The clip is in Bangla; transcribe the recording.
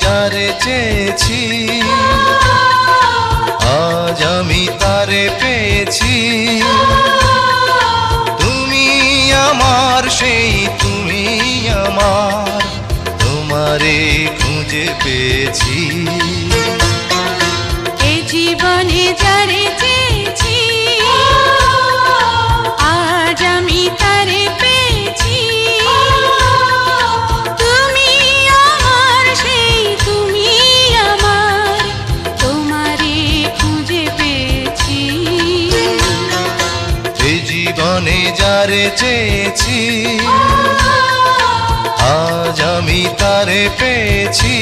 যারে চেয়েছি আজ আমি তারে পেয়েছি। তুমি আমার সেই তুমি আমার, তোমারে খুঁজে পেয়েছি। এ জীবনে যারে চেয়েছি আজ আমি তারে পেয়েছি। তুমি আমার সেই তুমি আমার, তোমারে খুঁজে পেয়েছি। এ জীবনে যারে চেয়েছি আজ আমি তারে পেয়েছি।